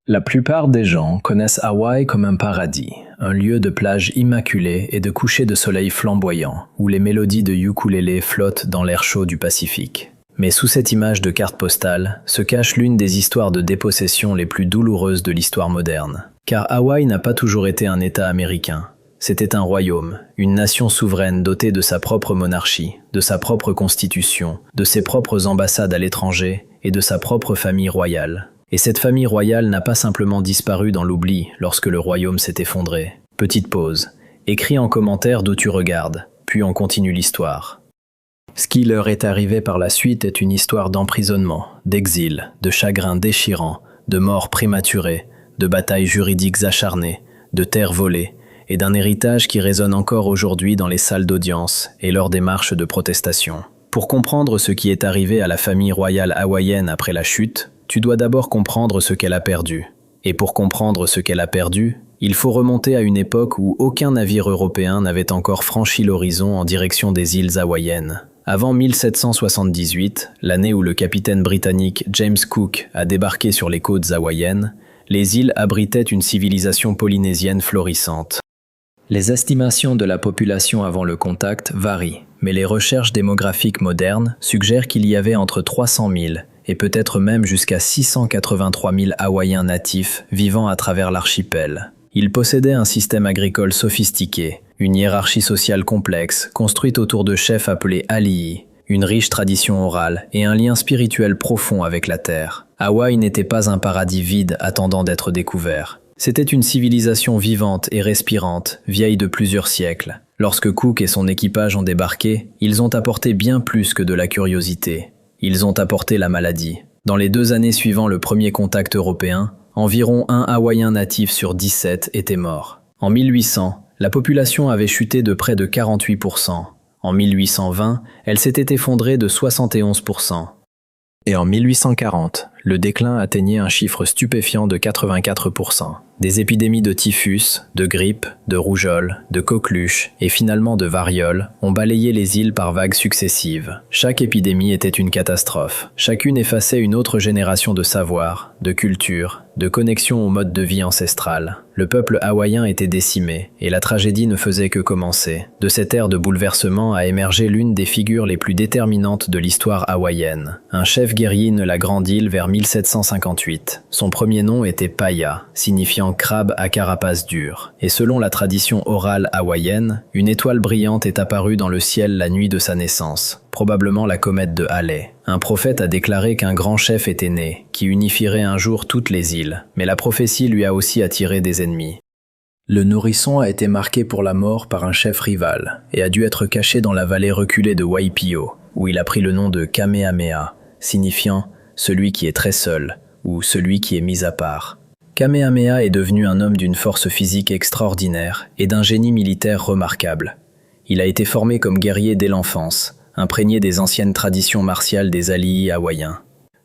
La plupart des gens connaissent Hawaï comme un paradis, un lieu de plage immaculée et de coucher de soleil flamboyant, où les mélodies de ukulélé flottent dans l'air chaud du Pacifique. Mais sous cette image de carte postale se cache l'une des histoires de dépossession les plus douloureuses de l'histoire moderne. Car Hawaï n'a pas toujours été un État américain. C'était un royaume, une nation souveraine dotée de sa propre monarchie, de sa propre constitution, de ses propres ambassades à l'étranger et de sa propre famille royale. Et cette famille royale n'a pas simplement disparu dans l'oubli lorsque le royaume s'est effondré. Petite pause. Écris en commentaire d'où tu regardes, puis on continue l'histoire. Ce qui leur est arrivé par la suite est une histoire d'emprisonnement, d'exil, de chagrin déchirant, de mort prématurée, de batailles juridiques acharnées, de terres volées, et d'un héritage qui résonne encore aujourd'hui dans les salles d'audience et lors des marches de protestation. Pour comprendre ce qui est arrivé à la famille royale hawaïenne après la chute, tu dois d'abord comprendre ce qu'elle a perdu. Et pour comprendre ce qu'elle a perdu, il faut remonter à une époque où aucun navire européen n'avait encore franchi l'horizon en direction des îles hawaïennes. Avant 1778, l'année où le capitaine britannique James Cook a débarqué sur les côtes hawaïennes, les îles abritaient une civilisation polynésienne florissante. Les estimations de la population avant le contact varient, mais les recherches démographiques modernes suggèrent qu'il y avait entre 300 000 et peut-être même jusqu'à 683 000 Hawaïens natifs vivant à travers l'archipel. Ils possédaient un système agricole sophistiqué, une hiérarchie sociale complexe construite autour de chefs appelés alii, une riche tradition orale et un lien spirituel profond avec la terre. Hawaï n'était pas un paradis vide attendant d'être découvert. C'était une civilisation vivante et respirante, vieille de plusieurs siècles. Lorsque Cook et son équipage ont débarqué, ils ont apporté bien plus que de la curiosité. Ils ont apporté la maladie. Dans les 2 années suivant le premier contact européen, environ un Hawaïen natif sur 17 était mort. En 1800, la population avait chuté de près de 48%. En 1820, elle s'était effondrée de 71%. Et en 1840, le déclin atteignait un chiffre stupéfiant de 84%. Des épidémies de typhus, de grippe, de rougeole, de coqueluche et finalement de variole ont balayé les îles par vagues successives. Chaque épidémie était une catastrophe. Chacune effaçait une autre génération de savoir, de culture, de connexion au mode de vie ancestral. Le peuple hawaïen était décimé et la tragédie ne faisait que commencer. De cette ère de bouleversement a émergé l'une des figures les plus déterminantes de l'histoire hawaïenne. Un chef guerrier de la Grande Île vers 1758. Son premier nom était Paia, signifiant crabe à carapace dure. Et selon la tradition orale hawaïenne, une étoile brillante est apparue dans le ciel la nuit de sa naissance, probablement la comète de Halley. Un prophète a déclaré qu'un grand chef était né, qui unifierait un jour toutes les îles, mais la prophétie lui a aussi attiré des ennemis. Le nourrisson a été marqué pour la mort par un chef rival, et a dû être caché dans la vallée reculée de Waipio, où il a pris le nom de Kamehameha, signifiant « celui qui est très seul » ou « celui qui est mis à part ». Kamehameha est devenu un homme d'une force physique extraordinaire et d'un génie militaire remarquable. Il a été formé comme guerrier dès l'enfance, imprégné des anciennes traditions martiales des alii hawaïens.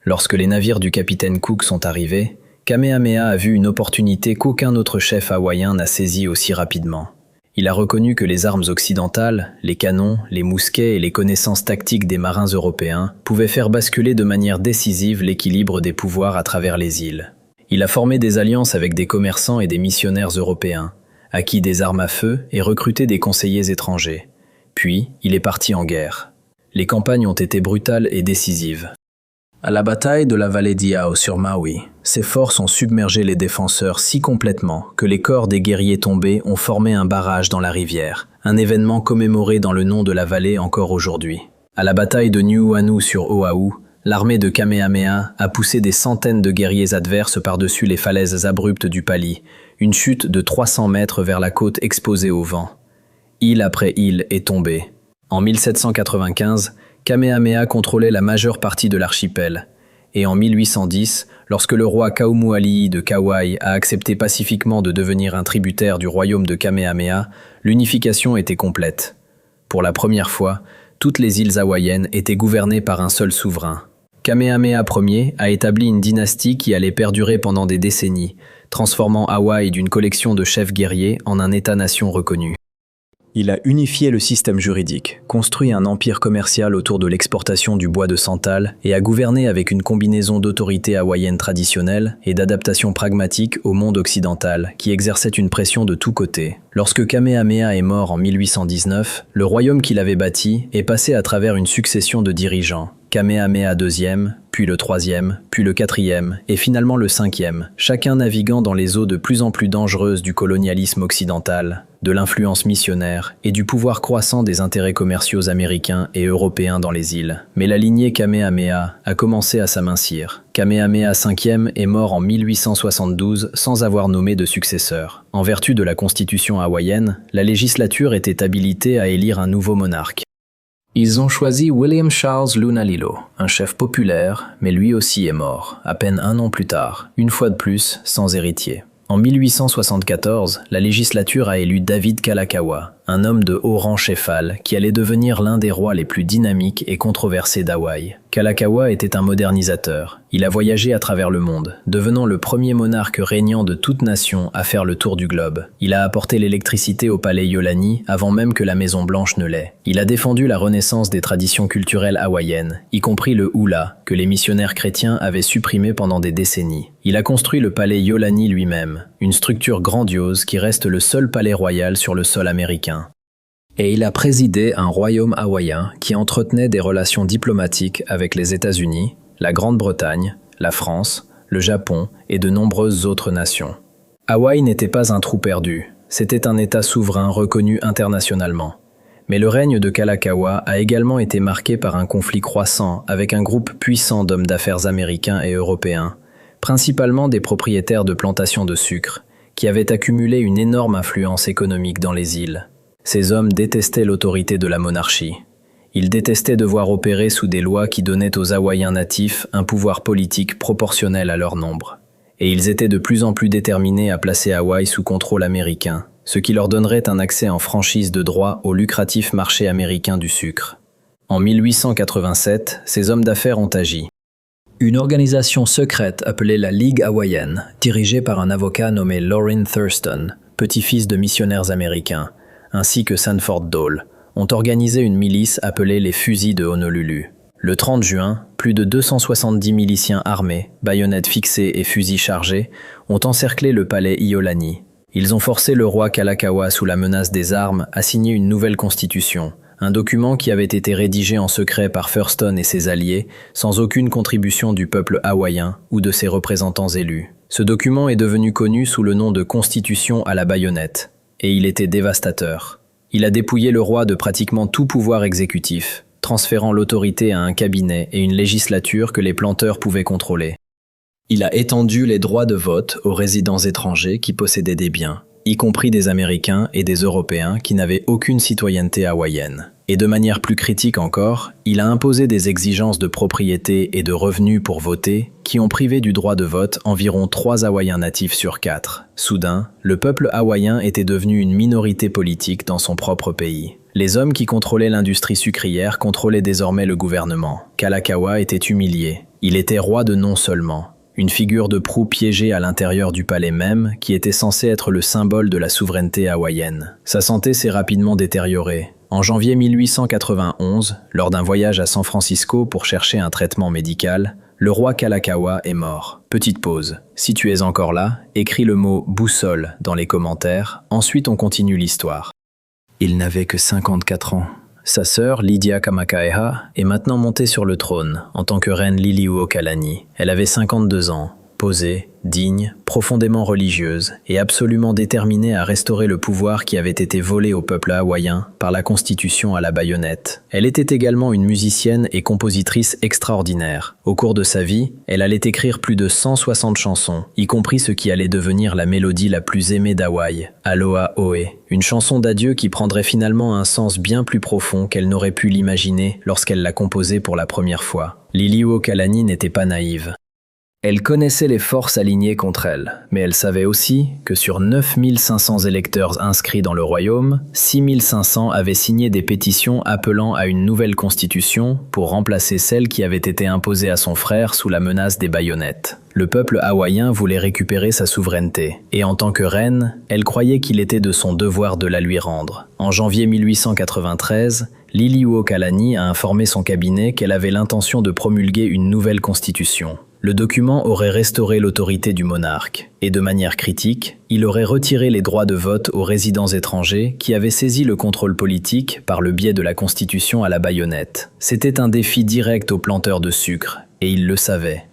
Lorsque les navires du capitaine Cook sont arrivés, Kamehameha a vu une opportunité qu'aucun autre chef hawaïen n'a saisie aussi rapidement. Il a reconnu que les armes occidentales, les canons, les mousquets et les connaissances tactiques des marins européens pouvaient faire basculer de manière décisive l'équilibre des pouvoirs à travers les îles. Il a formé des alliances avec des commerçants et des missionnaires européens, acquis des armes à feu et recruté des conseillers étrangers. Puis, il est parti en guerre. Les campagnes ont été brutales et décisives. À la bataille de la vallée d'Iao sur Maui, ses forces ont submergé les défenseurs si complètement que les corps des guerriers tombés ont formé un barrage dans la rivière, un événement commémoré dans le nom de la vallée encore aujourd'hui. À la bataille de Nuuanu sur Oahu, l'armée de Kamehameha a poussé des centaines de guerriers adverses par-dessus les falaises abruptes du Pali, une chute de 300 mètres vers la côte exposée au vent. Île après île est tombée. En 1795, Kamehameha contrôlait la majeure partie de l'archipel. Et en 1810, lorsque le roi Kaumoalii de Kauai a accepté pacifiquement de devenir un tributaire du royaume de Kamehameha, l'unification était complète. Pour la première fois, toutes les îles hawaïennes étaient gouvernées par un seul souverain. Kamehameha Ier a établi une dynastie qui allait perdurer pendant des décennies, transformant Hawaï d'une collection de chefs guerriers en un État-nation reconnu. Il a unifié le système juridique, construit un empire commercial autour de l'exportation du bois de santal et a gouverné avec une combinaison d'autorités hawaïennes traditionnelles et d'adaptation pragmatique au monde occidental qui exerçait une pression de tous côtés. Lorsque Kamehameha est mort en 1819, le royaume qu'il avait bâti est passé à travers une succession de dirigeants. Kamehameha II, puis le IIIe, puis le IVe et finalement le Ve, chacun naviguant dans les eaux de plus en plus dangereuses du colonialisme occidental, de l'influence missionnaire et du pouvoir croissant des intérêts commerciaux américains et européens dans les îles. Mais la lignée Kamehameha a commencé à s'amincir. Kamehameha V est mort en 1872 sans avoir nommé de successeur. En vertu de la constitution hawaïenne, la législature était habilitée à élire un nouveau monarque. Ils ont choisi William Charles Lunalilo, un chef populaire, mais lui aussi est mort, à peine un an plus tard, une fois de plus, sans héritier. En 1874, la législature a élu David Kalakaua, un homme de haut rang chéfal qui allait devenir l'un des rois les plus dynamiques et controversés d'Hawaï. Kalakaua était un modernisateur. Il a voyagé à travers le monde, devenant le premier monarque régnant de toute nation à faire le tour du globe. Il a apporté l'électricité au palais Iolani avant même que la Maison Blanche ne l'ait. Il a défendu la renaissance des traditions culturelles hawaïennes, y compris le hula, que les missionnaires chrétiens avaient supprimé pendant des décennies. Il a construit le palais Iolani lui-même, une structure grandiose qui reste le seul palais royal sur le sol américain. Et il a présidé un royaume hawaïen qui entretenait des relations diplomatiques avec les États-Unis, la Grande-Bretagne, la France, le Japon et de nombreuses autres nations. Hawaï n'était pas un trou perdu, c'était un État souverain reconnu internationalement. Mais le règne de Kalakaua a également été marqué par un conflit croissant avec un groupe puissant d'hommes d'affaires américains et européens, principalement des propriétaires de plantations de sucre, qui avaient accumulé une énorme influence économique dans les îles. Ces hommes détestaient l'autorité de la monarchie. Ils détestaient devoir opérer sous des lois qui donnaient aux Hawaïens natifs un pouvoir politique proportionnel à leur nombre. Et ils étaient de plus en plus déterminés à placer Hawaï sous contrôle américain, ce qui leur donnerait un accès en franchise de droit au lucratif marché américain du sucre. En 1887, ces hommes d'affaires ont agi. Une organisation secrète appelée la Ligue hawaïenne, dirigée par un avocat nommé Lorin Thurston, petit-fils de missionnaires américains, ainsi que Sanford Dole, ont organisé une milice appelée les Fusils de Honolulu. Le 30 juin, plus de 270 miliciens armés, baïonnettes fixées et fusils chargés, ont encerclé le palais Iolani. Ils ont forcé le roi Kalakaua sous la menace des armes à signer une nouvelle constitution, un document qui avait été rédigé en secret par Thurston et ses alliés, sans aucune contribution du peuple hawaïen ou de ses représentants élus. Ce document est devenu connu sous le nom de Constitution à la baïonnette. Et il était dévastateur. Il a dépouillé le roi de pratiquement tout pouvoir exécutif, transférant l'autorité à un cabinet et une législature que les planteurs pouvaient contrôler. Il a étendu les droits de vote aux résidents étrangers qui possédaient des biens, y compris des Américains et des Européens qui n'avaient aucune citoyenneté hawaïenne. Et de manière plus critique encore, il a imposé des exigences de propriété et de revenus pour voter qui ont privé du droit de vote environ 3 Hawaïens natifs sur 4. Soudain, le peuple hawaïen était devenu une minorité politique dans son propre pays. Les hommes qui contrôlaient l'industrie sucrière contrôlaient désormais le gouvernement. Kalakaua était humilié. Il était roi de nom seulement. Une figure de proue piégée à l'intérieur du palais même, qui était censé être le symbole de la souveraineté hawaïenne. Sa santé s'est rapidement détériorée. En janvier 1891, lors d'un voyage à San Francisco pour chercher un traitement médical, le roi Kalakaua est mort. Petite pause. Si tu es encore là, écris le mot « boussole » dans les commentaires, ensuite on continue l'histoire. Il n'avait que 54 ans. Sa sœur, Lydia Kamakaeha, est maintenant montée sur le trône en tant que reine Liliuokalani. Elle avait 52 ans, posée, digne, profondément religieuse et absolument déterminée à restaurer le pouvoir qui avait été volé au peuple hawaïen par la Constitution à la baïonnette. Elle était également une musicienne et compositrice extraordinaire. Au cours de sa vie, elle allait écrire plus de 160 chansons, y compris ce qui allait devenir la mélodie la plus aimée d'Hawaï, Aloha Oe, une chanson d'adieu qui prendrait finalement un sens bien plus profond qu'elle n'aurait pu l'imaginer lorsqu'elle l'a composée pour la première fois. Liliuokalani n'était pas naïve. Elle connaissait les forces alignées contre elle, mais elle savait aussi que sur 9500 électeurs inscrits dans le royaume, 6500 avaient signé des pétitions appelant à une nouvelle constitution pour remplacer celle qui avait été imposée à son frère sous la menace des baïonnettes. Le peuple hawaïen voulait récupérer sa souveraineté, et en tant que reine, elle croyait qu'il était de son devoir de la lui rendre. En janvier 1893, Liliuokalani a informé son cabinet qu'elle avait l'intention de promulguer une nouvelle constitution. Le document aurait restauré l'autorité du monarque, et de manière critique, il aurait retiré les droits de vote aux résidents étrangers qui avaient saisi le contrôle politique par le biais de la constitution à la baïonnette. C'était un défi direct aux planteurs de sucre, et ils le savaient.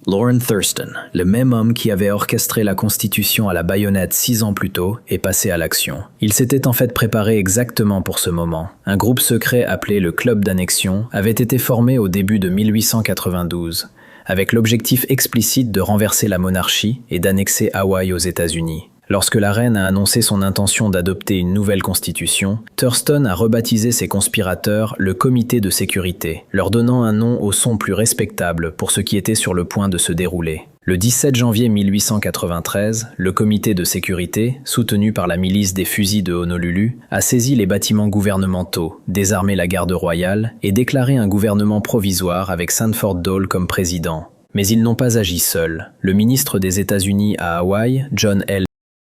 Lorne Thurston, le même homme qui avait orchestré la Constitution à la baïonnette 6 ans plus tôt, est passé à l'action. Il s'était en fait préparé exactement pour ce moment. Un groupe secret appelé le Club d'annexion avait été formé au début de 1892, avec l'objectif explicite de renverser la monarchie et d'annexer Hawaï aux États-Unis. Lorsque la reine a annoncé son intention d'adopter une nouvelle constitution, Thurston a rebaptisé ses conspirateurs le Comité de sécurité, leur donnant un nom au son plus respectable pour ce qui était sur le point de se dérouler. Le 17 janvier 1893, le Comité de sécurité, soutenu par la milice des fusils de Honolulu, a saisi les bâtiments gouvernementaux, désarmé la garde royale et déclaré un gouvernement provisoire avec Sanford Dole comme président. Mais ils n'ont pas agi seuls. Le ministre des États-Unis à Hawaï, John L.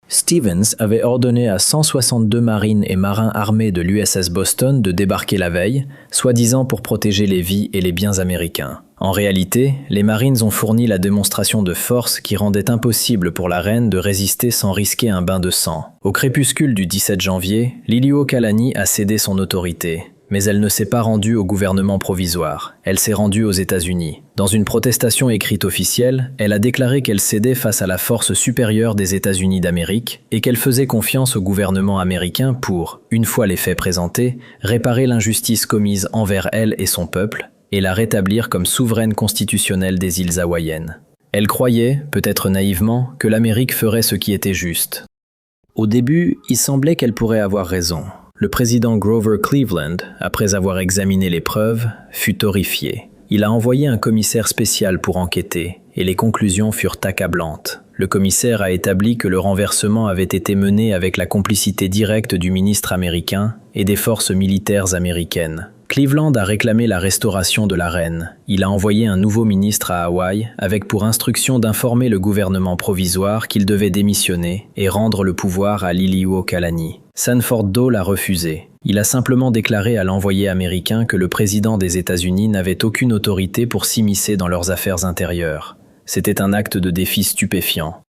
Stevens avait ordonné à 162 marines et marins armés de l'USS Boston de débarquer la veille, soi-disant pour protéger les vies et les biens américains. En réalité, les Marines ont fourni la démonstration de force qui rendait impossible pour la reine de résister sans risquer un bain de sang. Au crépuscule du 17 janvier, Liliuokalani a cédé son autorité. Mais elle ne s'est pas rendue au gouvernement provisoire, elle s'est rendue aux États-Unis. Dans une protestation écrite officielle, elle a déclaré qu'elle cédait face à la force supérieure des États-Unis d'Amérique et qu'elle faisait confiance au gouvernement américain pour, une fois les faits présentés, réparer l'injustice commise envers elle et son peuple et la rétablir comme souveraine constitutionnelle des îles hawaïennes. Elle croyait, peut-être naïvement, que l'Amérique ferait ce qui était juste. Au début, il semblait qu'elle pourrait avoir raison. Le président Grover Cleveland, après avoir examiné les preuves, fut horrifié. Il a envoyé un commissaire spécial pour enquêter, et les conclusions furent accablantes. Le commissaire a établi que le renversement avait été mené avec la complicité directe du ministre américain et des forces militaires américaines. Cleveland a réclamé la restauration de la reine. Il a envoyé un nouveau ministre à Hawaï avec pour instruction d'informer le gouvernement provisoire qu'il devait démissionner et rendre le pouvoir à Liliuokalani. Sanford Dole a refusé. Il a simplement déclaré à l'envoyé américain que le président des États-Unis n'avait aucune autorité pour s'immiscer dans leurs affaires intérieures. C'était un acte de défi stupéfiant.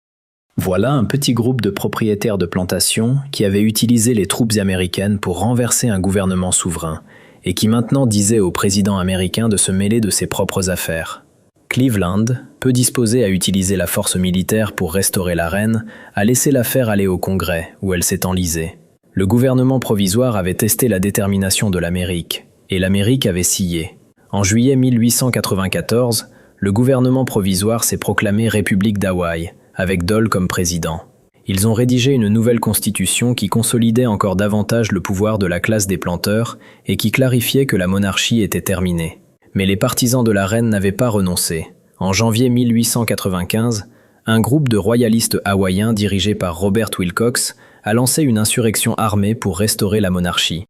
Voilà un petit groupe de propriétaires de plantations qui avaient utilisé les troupes américaines pour renverser un gouvernement souverain et qui maintenant disait au président américain de se mêler de ses propres affaires. Cleveland, peu disposé à utiliser la force militaire pour restaurer la reine, a laissé l'affaire aller au Congrès, où elle s'est enlisée. Le gouvernement provisoire avait testé la détermination de l'Amérique, et l'Amérique avait scié. En juillet 1894, le gouvernement provisoire s'est proclamé République d'Hawaï, avec Dole comme président. Ils ont rédigé une nouvelle constitution qui consolidait encore davantage le pouvoir de la classe des planteurs et qui clarifiait que la monarchie était terminée. Mais les partisans de la reine n'avaient pas renoncé. En janvier 1895, un groupe de royalistes hawaïens dirigé par Robert Wilcox a lancé une insurrection armée pour restaurer la monarchie.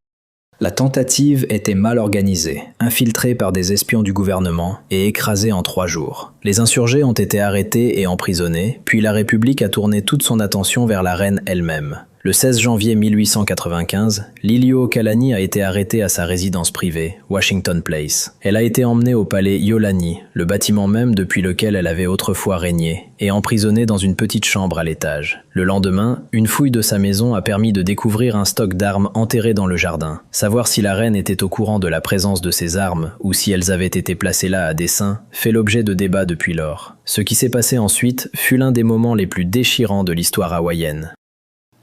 La tentative était mal organisée, infiltrée par des espions du gouvernement et écrasée en 3 jours. Les insurgés ont été arrêtés et emprisonnés, puis la République a tourné toute son attention vers la reine elle-même. Le 16 janvier 1895, Liliuokalani a été arrêtée à sa résidence privée, Washington Place. Elle a été emmenée au palais Iolani, le bâtiment même depuis lequel elle avait autrefois régné, et emprisonnée dans une petite chambre à l'étage. Le lendemain, une fouille de sa maison a permis de découvrir un stock d'armes enterré dans le jardin. Savoir si la reine était au courant de la présence de ces armes ou si elles avaient été placées là à dessein fait l'objet de débats depuis lors. Ce qui s'est passé ensuite fut l'un des moments les plus déchirants de l'histoire hawaïenne.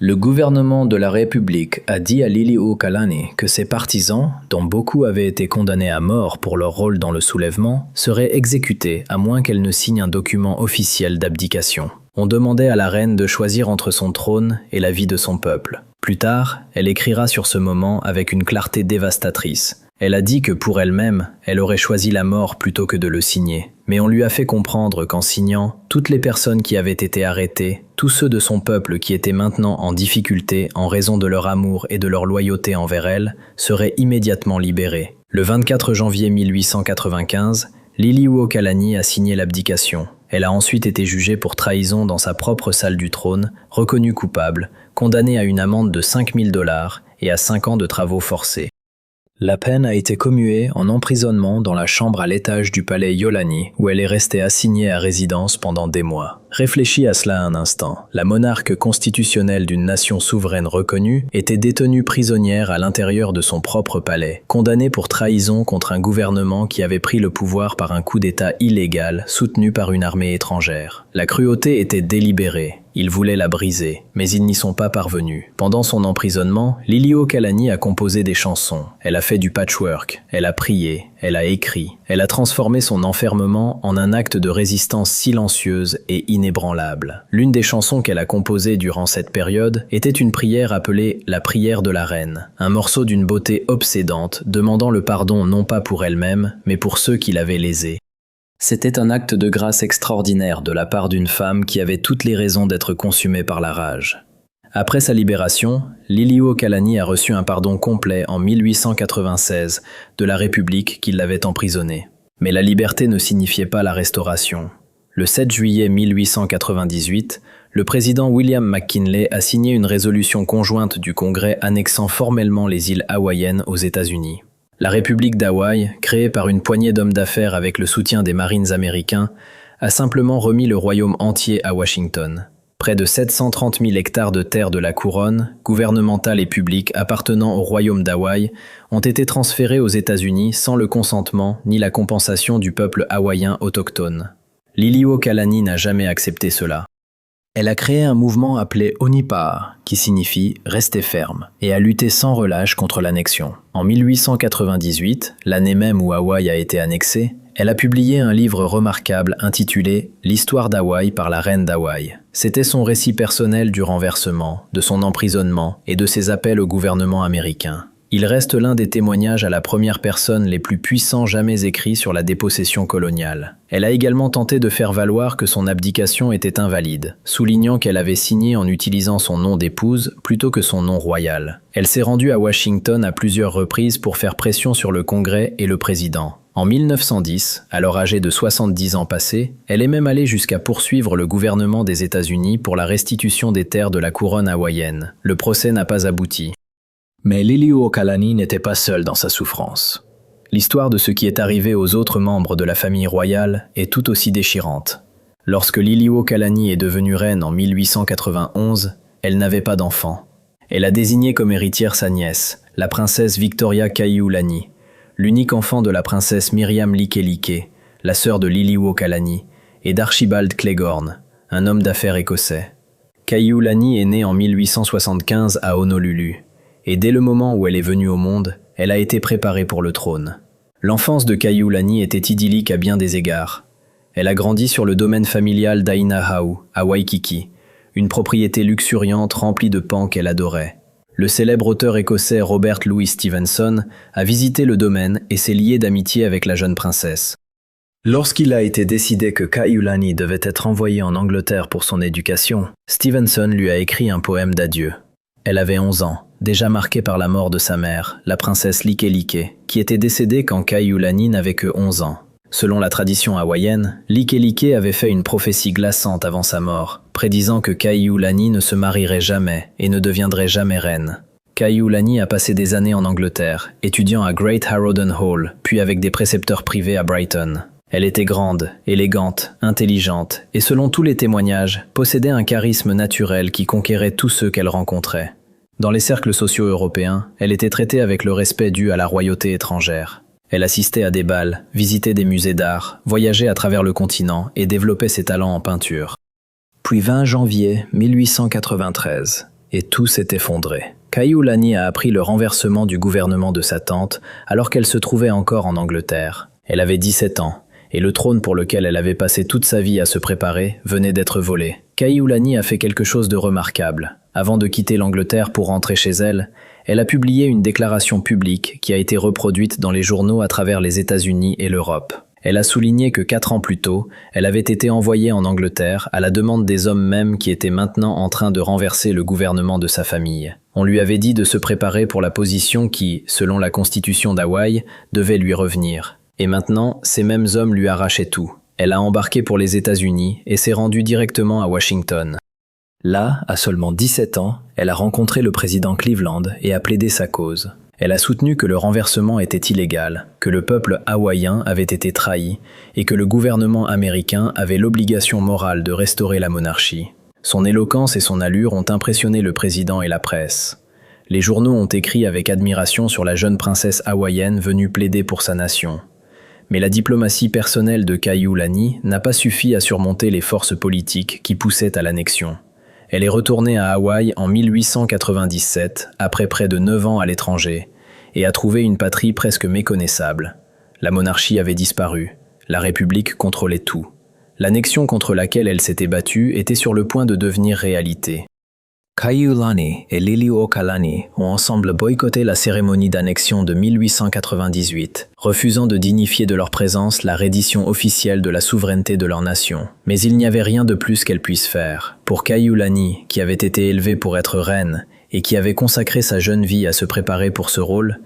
Le gouvernement de la République a dit à Liliuokalani que ses partisans, dont beaucoup avaient été condamnés à mort pour leur rôle dans le soulèvement, seraient exécutés à moins qu'elle ne signe un document officiel d'abdication. On demandait à la reine de choisir entre son trône et la vie de son peuple. Plus tard, elle écrira sur ce moment avec une clarté dévastatrice. Elle a dit que pour elle-même, elle aurait choisi la mort plutôt que de le signer. Mais on lui a fait comprendre qu'en signant, toutes les personnes qui avaient été arrêtées, tous ceux de son peuple qui étaient maintenant en difficulté en raison de leur amour et de leur loyauté envers elle, seraient immédiatement libérés. Le 24 janvier 1895, Liliuokalani a signé l'abdication. Elle a ensuite été jugée pour trahison dans sa propre salle du trône, reconnue coupable, condamnée à une amende de 5 000 $ et à 5 ans de travaux forcés. La peine a été commuée en emprisonnement dans la chambre à l'étage du palais Yolani, où elle est restée assignée à résidence pendant des mois. Réfléchis à cela un instant. La monarque constitutionnelle d'une nation souveraine reconnue était détenue prisonnière à l'intérieur de son propre palais, condamnée pour trahison contre un gouvernement qui avait pris le pouvoir par un coup d'État illégal soutenu par une armée étrangère. La cruauté était délibérée. Ils voulaient la briser, mais ils n'y sont pas parvenus. Pendant son emprisonnement, Liliuokalani a composé des chansons. Elle a fait du patchwork, elle a prié, elle a écrit. Elle a transformé son enfermement en un acte de résistance silencieuse et inébranlable. L'une des chansons qu'elle a composées durant cette période était une prière appelée « La prière de la reine », un morceau d'une beauté obsédante, demandant le pardon non pas pour elle-même, mais pour ceux qui l'avaient lésée. C'était un acte de grâce extraordinaire de la part d'une femme qui avait toutes les raisons d'être consumée par la rage. Après sa libération, Liliuokalani a reçu un pardon complet en 1896 de la République qui l'avait emprisonnée. Mais la liberté ne signifiait pas la restauration. Le 7 juillet 1898, le président William McKinley a signé une résolution conjointe du Congrès annexant formellement les îles hawaïennes aux États-Unis. La République d'Hawaï, créée par une poignée d'hommes d'affaires avec le soutien des Marines américains, a simplement remis le royaume entier à Washington. Près de 730 000 hectares de terre de la couronne, gouvernementale et publique appartenant au royaume d'Hawaï, ont été transférés aux États-Unis sans le consentement ni la compensation du peuple hawaïen autochtone. Liliuokalani n'a jamais accepté cela. Elle a créé un mouvement appelé Onipa'a, qui signifie « rester ferme », et a lutté sans relâche contre l'annexion. En 1898, l'année même où Hawaï a été annexée, elle a publié un livre remarquable intitulé « L'histoire d'Hawaï par la reine d'Hawaï ». C'était son récit personnel du renversement, de son emprisonnement et de ses appels au gouvernement américain. Il reste l'un des témoignages à la première personne les plus puissants jamais écrits sur la dépossession coloniale. Elle a également tenté de faire valoir que son abdication était invalide, soulignant qu'elle avait signé en utilisant son nom d'épouse plutôt que son nom royal. Elle s'est rendue à Washington à plusieurs reprises pour faire pression sur le Congrès et le président. En 1910, alors âgée de 70 ans passés, elle est même allée jusqu'à poursuivre le gouvernement des États-Unis pour la restitution des terres de la couronne hawaïenne. Le procès n'a pas abouti. Mais Liliuokalani n'était pas seule dans sa souffrance. L'histoire de ce qui est arrivé aux autres membres de la famille royale est tout aussi déchirante. Lorsque Liliuokalani est devenue reine en 1891, elle n'avait pas d'enfant. Elle a désigné comme héritière sa nièce, la princesse Victoria Kaiulani, l'unique enfant de la princesse Miriam Likelike, la sœur de Liliuokalani, et d'Archibald Cleghorn, un homme d'affaires écossais. Kaiulani est née en 1875 à Honolulu. Et dès le moment où elle est venue au monde, elle a été préparée pour le trône. L'enfance de Kaiulani était idyllique à bien des égards. Elle a grandi sur le domaine familial d'Ainahau, à Waikiki, une propriété luxuriante remplie de pans qu'elle adorait. Le célèbre auteur écossais Robert Louis Stevenson a visité le domaine et s'est lié d'amitié avec la jeune princesse. Lorsqu'il a été décidé que Kaiulani devait être envoyée en Angleterre pour son éducation, Stevenson lui a écrit un poème d'adieu. Elle avait 11 ans, déjà marquée par la mort de sa mère, la princesse Likelike, qui était décédée quand Kaiulani n'avait que 11 ans. Selon la tradition hawaïenne, Likelike avait fait une prophétie glaçante avant sa mort, prédisant que Kaiulani ne se marierait jamais et ne deviendrait jamais reine. Kaiulani a passé des années en Angleterre, étudiant à Great Harrowden Hall, puis avec des précepteurs privés à Brighton. Elle était grande, élégante, intelligente, et selon tous les témoignages, possédait un charisme naturel qui conquérait tous ceux qu'elle rencontrait. Dans les cercles sociaux européens, elle était traitée avec le respect dû à la royauté étrangère. Elle assistait à des bals, visitait des musées d'art, voyageait à travers le continent et développait ses talents en peinture. Puis 20 janvier 1893, et tout s'est effondré. Kaiulani a appris le renversement du gouvernement de sa tante alors qu'elle se trouvait encore en Angleterre. Elle avait 17 ans. Et le trône pour lequel elle avait passé toute sa vie à se préparer venait d'être volé. Kaiulani a fait quelque chose de remarquable. Avant de quitter l'Angleterre pour rentrer chez elle, Elle a publié une déclaration publique qui a été reproduite dans les journaux à travers les États-Unis et l'Europe. Elle a souligné que 4 ans plus tôt, elle avait été envoyée en Angleterre à la demande des hommes mêmes qui étaient maintenant en train de renverser le gouvernement de sa famille. On lui avait dit de se préparer pour la position qui, selon la constitution d'Hawaï, devait lui revenir. Et maintenant, ces mêmes hommes lui arrachaient tout. Elle a embarqué pour les États-Unis et s'est rendue directement à Washington. Là, à seulement 17 ans, elle a rencontré le président Cleveland et a plaidé sa cause. Elle a soutenu que le renversement était illégal, que le peuple hawaïen avait été trahi et que le gouvernement américain avait l'obligation morale de restaurer la monarchie. Son éloquence et son allure ont impressionné le président et la presse. Les journaux ont écrit avec admiration sur la jeune princesse hawaïenne venue plaider pour sa nation. Mais la diplomatie personnelle de Kaiulani n'a pas suffi à surmonter les forces politiques qui poussaient à l'annexion. Elle est retournée à Hawaï en 1897, après près de 9 ans à l'étranger, et a trouvé une patrie presque méconnaissable. La monarchie avait disparu, la République contrôlait tout. L'annexion contre laquelle elle s'était battue était sur le point de devenir réalité. Kaiulani et Liliuokalani ont ensemble boycotté la cérémonie d'annexion de 1898, refusant de dignifier de leur présence la reddition officielle de la souveraineté de leur nation. Mais il n'y avait rien de plus qu'elle puisse faire. Pour Kaiulani, qui avait été élevée pour être reine et qui avait consacré sa jeune vie à se préparer pour ce rôle,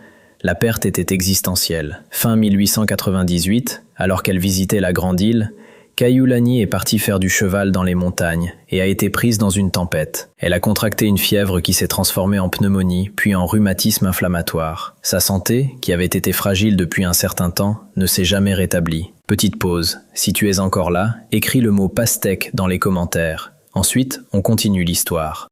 la perte était existentielle. Fin 1898, alors qu'elle visitait la Grande Île, Kaiulani est partie faire du cheval dans les montagnes et a été prise dans une tempête. Elle a contracté une fièvre qui s'est transformée en pneumonie, puis en rhumatisme inflammatoire. Sa santé, qui avait été fragile depuis un certain temps, ne s'est jamais rétablie. Petite pause. Si tu es encore là, écris le mot pastèque dans les commentaires. Ensuite, on continue l'histoire.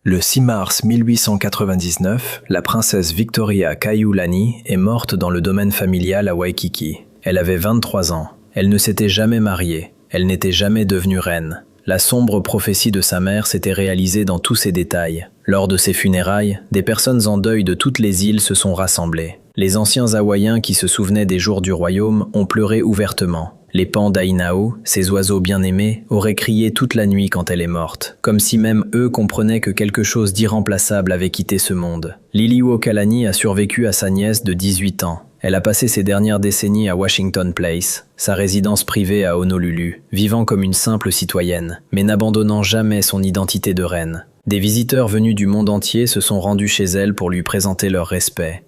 Le 6 mars 1899, la princesse Victoria Kaiulani est morte dans le domaine familial à Waikiki. Elle avait 23 ans. Elle ne s'était jamais mariée, elle n'était jamais devenue reine. La sombre prophétie de sa mère s'était réalisée dans tous ses détails. Lors de ses funérailles, des personnes en deuil de toutes les îles se sont rassemblées. Les anciens Hawaïens qui se souvenaient des jours du royaume ont pleuré ouvertement. Les Pandainao, ces oiseaux bien-aimés, auraient crié toute la nuit quand elle est morte, comme si même eux comprenaient que quelque chose d'irremplaçable avait quitté ce monde. Liliuokalani a survécu à sa nièce de 18 ans. Elle a passé ses dernières décennies à Washington Place, sa résidence privée à Honolulu, vivant comme une simple citoyenne, mais n'abandonnant jamais son identité de reine. Des visiteurs venus du monde entier se sont rendus chez elle pour lui présenter leur respect.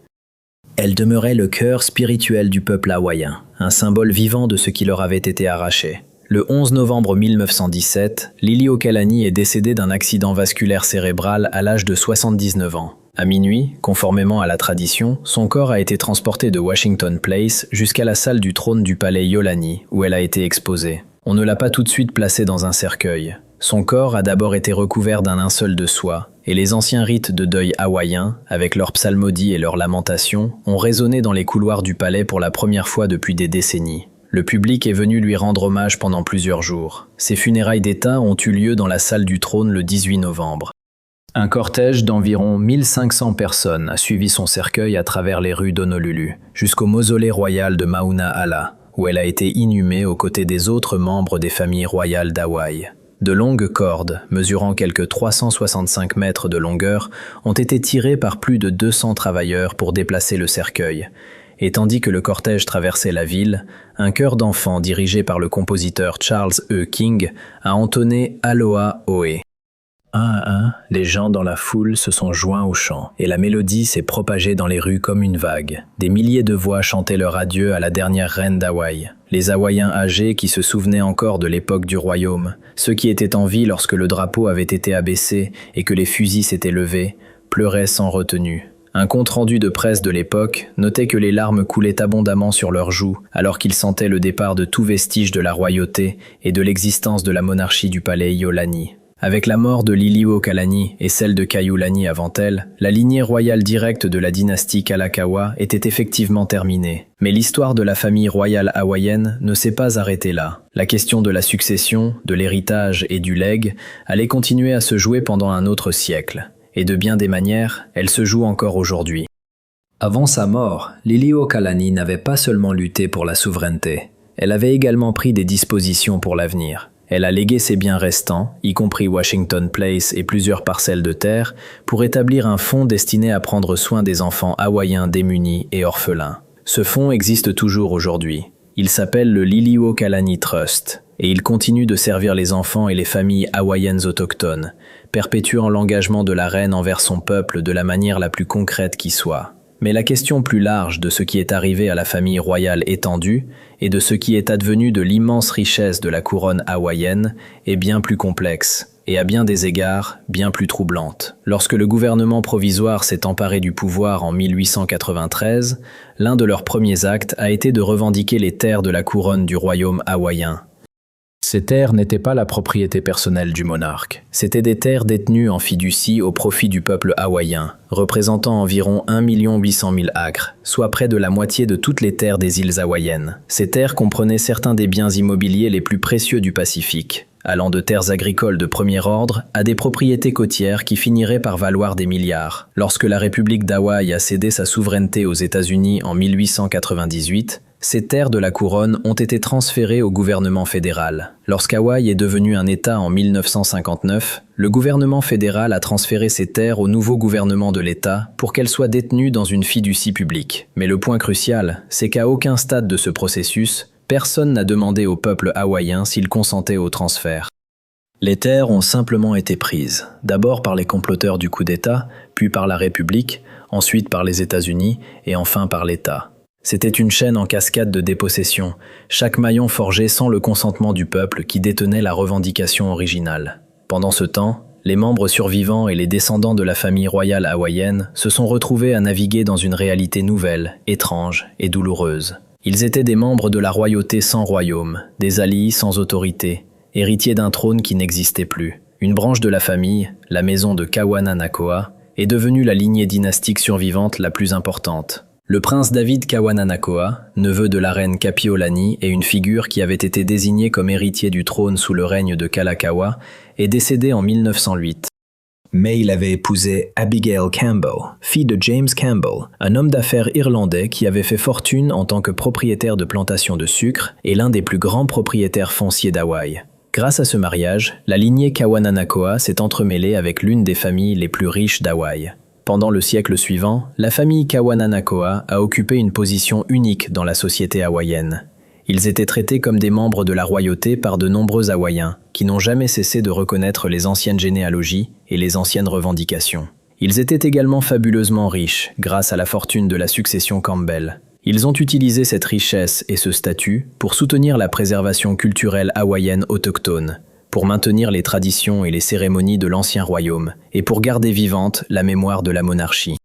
Elle demeurait le cœur spirituel du peuple hawaïen, un symbole vivant de ce qui leur avait été arraché. Le 11 novembre 1917, Liliuokalani est décédée d'un accident vasculaire cérébral à l'âge de 79 ans. À minuit, conformément à la tradition, son corps a été transporté de Washington Place jusqu'à la salle du trône du palais Iolani, où elle a été exposée. On ne l'a pas tout de suite placée dans un cercueil. Son corps a d'abord été recouvert d'un linceul de soie, et les anciens rites de deuil hawaïens, avec leurs psalmodies et leurs lamentations, ont résonné dans les couloirs du palais pour la première fois depuis des décennies. Le public est venu lui rendre hommage pendant plusieurs jours. Ses funérailles d'État ont eu lieu dans la salle du trône le 18 novembre. Un cortège d'environ 1500 personnes a suivi son cercueil à travers les rues d'Honolulu, jusqu'au mausolée royal de Mauna-Ala, où elle a été inhumée aux côtés des autres membres des familles royales d'Hawaï. De longues cordes, mesurant quelques 365 mètres de longueur, ont été tirées par plus de 200 travailleurs pour déplacer le cercueil. Et tandis que le cortège traversait la ville, un chœur d'enfants dirigé par le compositeur Charles E. King a entonné « Aloha Oe ». Un à un, les gens dans la foule se sont joints au chant, et la mélodie s'est propagée dans les rues comme une vague. Des milliers de voix chantaient leur adieu à la dernière reine d'Hawaï. Les Hawaïens âgés qui se souvenaient encore de l'époque du royaume, ceux qui étaient en vie lorsque le drapeau avait été abaissé et que les fusils s'étaient levés, pleuraient sans retenue. Un compte-rendu de presse de l'époque notait que les larmes coulaient abondamment sur leurs joues alors qu'ils sentaient le départ de tout vestige de la royauté et de l'existence de la monarchie du palais Iolani. Avec la mort de Liliuokalani et celle de Kaiulani avant elle, la lignée royale directe de la dynastie Kalakaua était effectivement terminée. Mais l'histoire de la famille royale hawaïenne ne s'est pas arrêtée là. La question de la succession, de l'héritage et du legs allait continuer à se jouer pendant un autre siècle. Et de bien des manières, elle se joue encore aujourd'hui. Avant sa mort, Liliuokalani n'avait pas seulement lutté pour la souveraineté. Elle avait également pris des dispositions pour l'avenir. Elle a légué ses biens restants, y compris Washington Place et plusieurs parcelles de terre, pour établir un fonds destiné à prendre soin des enfants hawaïens démunis et orphelins. Ce fonds existe toujours aujourd'hui. Il s'appelle le Liliuokalani Trust, et il continue de servir les enfants et les familles hawaïennes autochtones, perpétuant l'engagement de la reine envers son peuple de la manière la plus concrète qui soit. Mais la question plus large de ce qui est arrivé à la famille royale étendue et de ce qui est advenu de l'immense richesse de la couronne hawaïenne est bien plus complexe et à bien des égards bien plus troublante. Lorsque le gouvernement provisoire s'est emparé du pouvoir en 1893, l'un de leurs premiers actes a été de revendiquer les terres de la couronne du royaume hawaïen. Ces terres n'étaient pas la propriété personnelle du monarque. C'étaient des terres détenues en fiducie au profit du peuple hawaïen, représentant environ 1 800 000 acres, soit près de la moitié de toutes les terres des îles hawaïennes. Ces terres comprenaient certains des biens immobiliers les plus précieux du Pacifique, allant de terres agricoles de premier ordre à des propriétés côtières qui finiraient par valoir des milliards. Lorsque la République d'Hawaï a cédé sa souveraineté aux États-Unis en 1898, ces terres de la couronne ont été transférées au gouvernement fédéral. Lorsqu'Hawaï est devenu un État en 1959, le gouvernement fédéral a transféré ces terres au nouveau gouvernement de l'État pour qu'elles soient détenues dans une fiducie publique. Mais le point crucial, c'est qu'à aucun stade de ce processus, personne n'a demandé au peuple hawaïen s'il consentait au transfert. Les terres ont simplement été prises, d'abord par les comploteurs du coup d'État, puis par la République, ensuite par les États-Unis et enfin par l'État. C'était une chaîne en cascade de dépossession, chaque maillon forgé sans le consentement du peuple qui détenait la revendication originale. Pendant ce temps, les membres survivants et les descendants de la famille royale hawaïenne se sont retrouvés à naviguer dans une réalité nouvelle, étrange et douloureuse. Ils étaient des membres de la royauté sans royaume, des alii sans autorité, héritiers d'un trône qui n'existait plus. Une branche de la famille, la maison de Kawananakoa, est devenue la lignée dynastique survivante la plus importante. Le prince David Kawananakoa, neveu de la reine Kapiolani et une figure qui avait été désignée comme héritier du trône sous le règne de Kalakaua, est décédé en 1908. Mais il avait épousé Abigail Campbell, fille de James Campbell, un homme d'affaires irlandais qui avait fait fortune en tant que propriétaire de plantations de sucre et l'un des plus grands propriétaires fonciers d'Hawaï. Grâce à ce mariage, la lignée Kawananakoa s'est entremêlée avec l'une des familles les plus riches d'Hawaï. Pendant le siècle suivant, la famille Kawananakoa a occupé une position unique dans la société hawaïenne. Ils étaient traités comme des membres de la royauté par de nombreux Hawaïens, qui n'ont jamais cessé de reconnaître les anciennes généalogies et les anciennes revendications. Ils étaient également fabuleusement riches, grâce à la fortune de la succession Campbell. Ils ont utilisé cette richesse et ce statut pour soutenir la préservation culturelle hawaïenne autochtone, pour maintenir les traditions et les cérémonies de l'ancien royaume, et pour garder vivante la mémoire de la monarchie.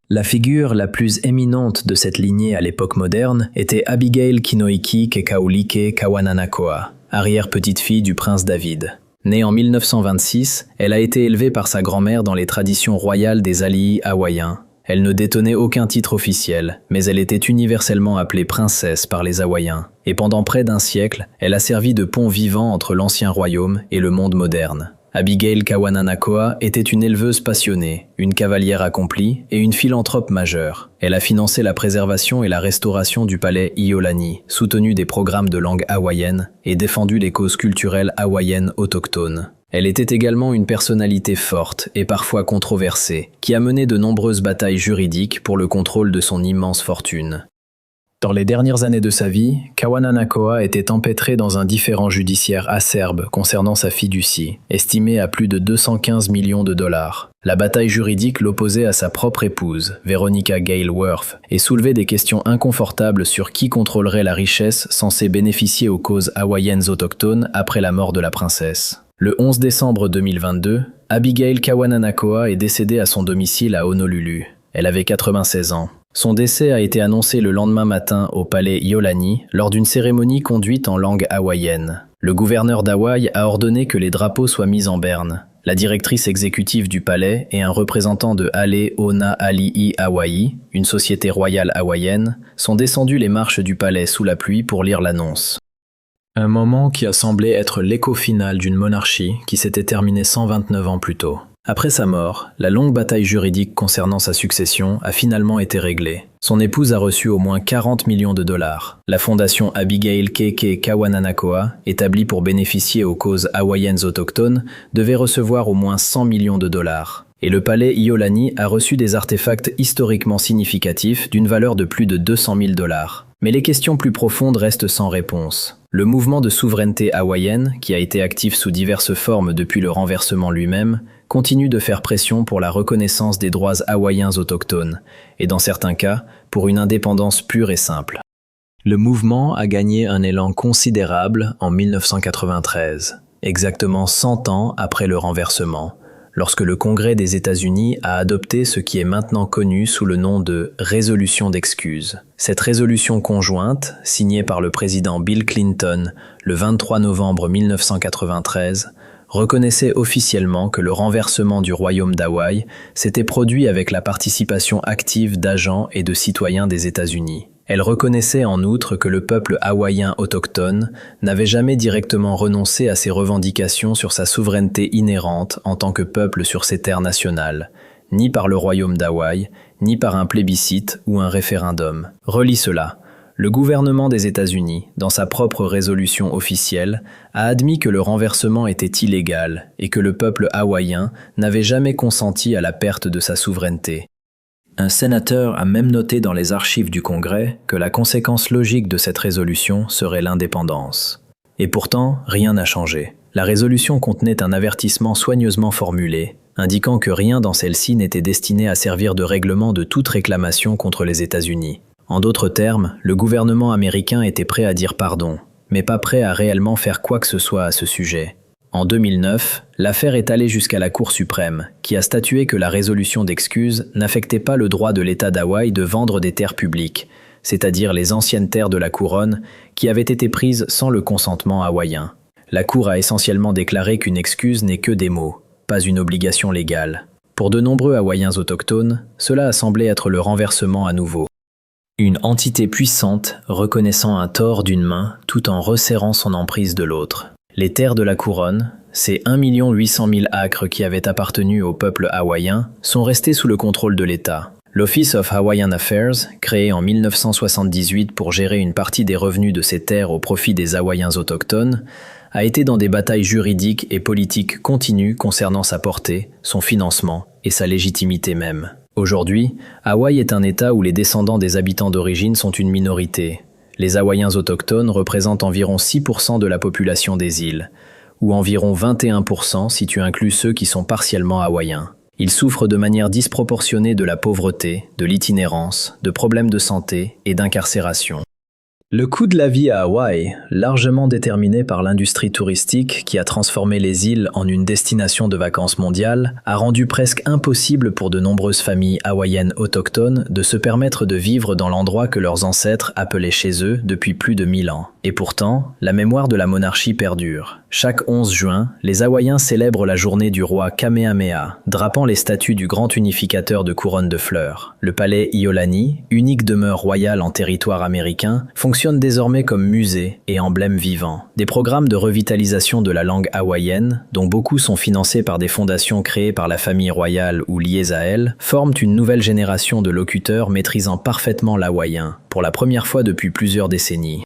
La figure la plus éminente de cette lignée à l'époque moderne était Abigail Kinoiki Kekaulike Kawananakoa, arrière-petite-fille du prince David. Née en 1926, elle a été élevée par sa grand-mère dans les traditions royales des alii hawaïens. Elle ne détenait aucun titre officiel, mais elle était universellement appelée princesse par les Hawaïens. Et pendant près d'un siècle, elle a servi de pont vivant entre l'ancien royaume et le monde moderne. Abigail Kawananakoa était une éleveuse passionnée, une cavalière accomplie et une philanthrope majeure. Elle a financé la préservation et la restauration du palais Iolani, soutenu des programmes de langue hawaïenne et défendu les causes culturelles hawaïennes autochtones. Elle était également une personnalité forte et parfois controversée, qui a mené de nombreuses batailles juridiques pour le contrôle de son immense fortune. Dans les dernières années de sa vie, Kawananakoa était empêtré dans un différend judiciaire acerbe concernant sa fiducie, estimée à plus de 215 millions de dollars. La bataille juridique l'opposait à sa propre épouse, Veronica Gale Worth, et soulevait des questions inconfortables sur qui contrôlerait la richesse censée bénéficier aux causes hawaïennes autochtones après la mort de la princesse. Le 11 décembre 2022, Abigail Kawananakoa est décédée à son domicile à Honolulu. Elle avait 96 ans. Son décès a été annoncé le lendemain matin au palais Iolani lors d'une cérémonie conduite en langue hawaïenne. Le gouverneur d'Hawaï a ordonné que les drapeaux soient mis en berne. La directrice exécutive du palais et un représentant de Ale Ona Ali'i Hawaii, une société royale hawaïenne, sont descendus les marches du palais sous la pluie pour lire l'annonce. Un moment qui a semblé être l'écho final d'une monarchie qui s'était terminée 129 ans plus tôt. Après sa mort, la longue bataille juridique concernant sa succession a finalement été réglée. Son épouse a reçu au moins 40 millions de dollars. La fondation Abigail Keke Kawananakoa, établie pour bénéficier aux causes hawaïennes autochtones, devait recevoir au moins 100 millions de dollars. Et le palais Iolani a reçu des artefacts historiquement significatifs d'une valeur de plus de 200 000 dollars. Mais les questions plus profondes restent sans réponse. Le mouvement de souveraineté hawaïenne, qui a été actif sous diverses formes depuis le renversement lui-même, continue de faire pression pour la reconnaissance des droits hawaïens autochtones, et dans certains cas, pour une indépendance pure et simple. Le mouvement a gagné un élan considérable en 1993, exactement 100 ans après le renversement, lorsque le Congrès des États-Unis a adopté ce qui est maintenant connu sous le nom de « résolution d'excuses ». Cette résolution conjointe, signée par le président Bill Clinton le 23 novembre 1993, reconnaissait officiellement que le renversement du royaume d'Hawaï s'était produit avec la participation active d'agents et de citoyens des États-Unis. Elle reconnaissait en outre que le peuple hawaïen autochtone n'avait jamais directement renoncé à ses revendications sur sa souveraineté inhérente en tant que peuple sur ses terres nationales, ni par le royaume d'Hawaï, ni par un plébiscite ou un référendum. Relis cela. Le gouvernement des États-Unis, dans sa propre résolution officielle, a admis que le renversement était illégal et que le peuple hawaïen n'avait jamais consenti à la perte de sa souveraineté. Un sénateur a même noté dans les archives du Congrès que la conséquence logique de cette résolution serait l'indépendance. Et pourtant, rien n'a changé. La résolution contenait un avertissement soigneusement formulé, indiquant que rien dans celle-ci n'était destiné à servir de règlement de toute réclamation contre les États-Unis. En d'autres termes, le gouvernement américain était prêt à dire pardon, mais pas prêt à réellement faire quoi que ce soit à ce sujet. En 2009, l'affaire est allée jusqu'à la Cour suprême, qui a statué que la résolution d'excuses n'affectait pas le droit de l'État d'Hawaï de vendre des terres publiques, c'est-à-dire les anciennes terres de la couronne qui avaient été prises sans le consentement hawaïen. La Cour a essentiellement déclaré qu'une excuse n'est que des mots, pas une obligation légale. Pour de nombreux Hawaïens autochtones, cela a semblé être le renversement à nouveau. Une entité puissante reconnaissant un tort d'une main tout en resserrant son emprise de l'autre. Les terres de la couronne, ces 1 800 000 acres qui avaient appartenu au peuple hawaïen, sont restés sous le contrôle de l'État. L'Office of Hawaiian Affairs, créé en 1978 pour gérer une partie des revenus de ces terres au profit des Hawaïens autochtones, a été dans des batailles juridiques et politiques continues concernant sa portée, son financement et sa légitimité même. Aujourd'hui, Hawaï est un État où les descendants des habitants d'origine sont une minorité. Les Hawaïens autochtones représentent environ 6% de la population des îles, ou environ 21% si tu inclus ceux qui sont partiellement hawaïens. Ils souffrent de manière disproportionnée de la pauvreté, de l'itinérance, de problèmes de santé et d'incarcération. Le coût de la vie à Hawaï, largement déterminé par l'industrie touristique qui a transformé les îles en une destination de vacances mondiale, a rendu presque impossible pour de nombreuses familles hawaïennes autochtones de se permettre de vivre dans l'endroit que leurs ancêtres appelaient chez eux depuis plus de 1000 ans. Et pourtant, la mémoire de la monarchie perdure. Chaque 11 juin, les Hawaïens célèbrent la journée du roi Kamehameha, drapant les statues du grand unificateur de couronne de fleurs. Le palais Iolani, unique demeure royale en territoire américain, fonctionne désormais comme musée et emblème vivant. Des programmes de revitalisation de la langue hawaïenne, dont beaucoup sont financés par des fondations créées par la famille royale ou liées à elle, forment une nouvelle génération de locuteurs maîtrisant parfaitement l'hawaïen, pour la première fois depuis plusieurs décennies.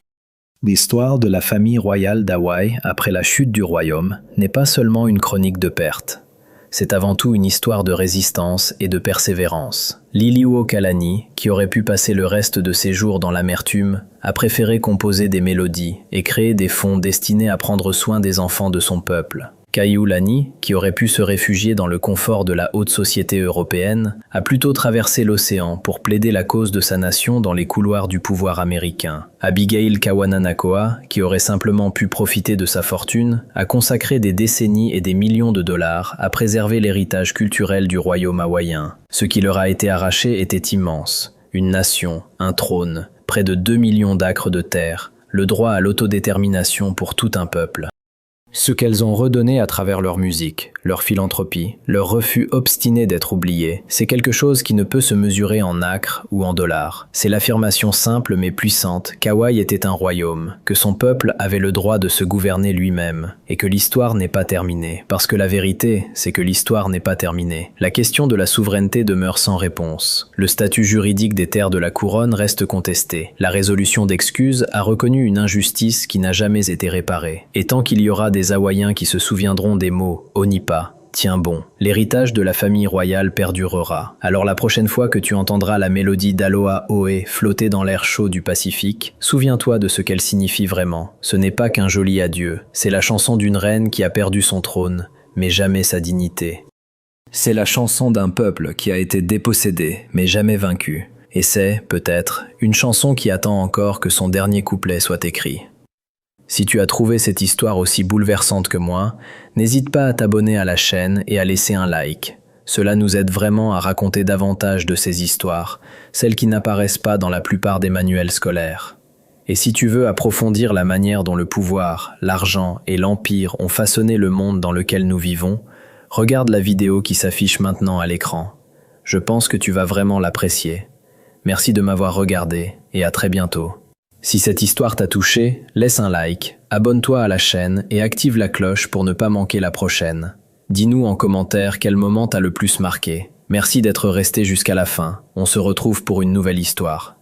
L'histoire de la famille royale d'Hawaï après la chute du royaume n'est pas seulement une chronique de perte. C'est avant tout une histoire de résistance et de persévérance. Liliuokalani, qui aurait pu passer le reste de ses jours dans l'amertume, a préféré composer des mélodies et créer des fonds destinés à prendre soin des enfants de son peuple. Kaiulani, qui aurait pu se réfugier dans le confort de la haute société européenne, a plutôt traversé l'océan pour plaider la cause de sa nation dans les couloirs du pouvoir américain. Abigail Kawananakoa, qui aurait simplement pu profiter de sa fortune, a consacré des décennies et des millions de dollars à préserver l'héritage culturel du royaume hawaïen. Ce qui leur a été arraché était immense. Une nation, un trône, près de 2 millions d'acres de terre, le droit à l'autodétermination pour tout un peuple. Ce qu'elles ont redonné à travers leur musique, leur philanthropie, leur refus obstiné d'être oubliées, c'est quelque chose qui ne peut se mesurer en acres ou en dollars. C'est l'affirmation simple mais puissante qu'Hawaï était un royaume, que son peuple avait le droit de se gouverner lui-même, et que l'histoire n'est pas terminée. Parce que la vérité, c'est que l'histoire n'est pas terminée. La question de la souveraineté demeure sans réponse. Le statut juridique des terres de la couronne reste contesté. La résolution d'excuses a reconnu une injustice qui n'a jamais été réparée. Et tant qu'il y aura des Hawaïens qui se souviendront des mots « Onipa », tiens bon, l'héritage de la famille royale perdurera. Alors la prochaine fois que tu entendras la mélodie d'Aloha Oe flotter dans l'air chaud du Pacifique, souviens-toi de ce qu'elle signifie vraiment. Ce n'est pas qu'un joli adieu, c'est la chanson d'une reine qui a perdu son trône, mais jamais sa dignité. C'est la chanson d'un peuple qui a été dépossédé, mais jamais vaincu. Et c'est, peut-être, une chanson qui attend encore que son dernier couplet soit écrit. Si tu as trouvé cette histoire aussi bouleversante que moi, n'hésite pas à t'abonner à la chaîne et à laisser un like. Cela nous aide vraiment à raconter davantage de ces histoires, celles qui n'apparaissent pas dans la plupart des manuels scolaires. Et si tu veux approfondir la manière dont le pouvoir, l'argent et l'empire ont façonné le monde dans lequel nous vivons, regarde la vidéo qui s'affiche maintenant à l'écran. Je pense que tu vas vraiment l'apprécier. Merci de m'avoir regardé et à très bientôt. Si cette histoire t'a touché, laisse un like, abonne-toi à la chaîne et active la cloche pour ne pas manquer la prochaine. Dis-nous en commentaire quel moment t'a le plus marqué. Merci d'être resté jusqu'à la fin. On se retrouve pour une nouvelle histoire.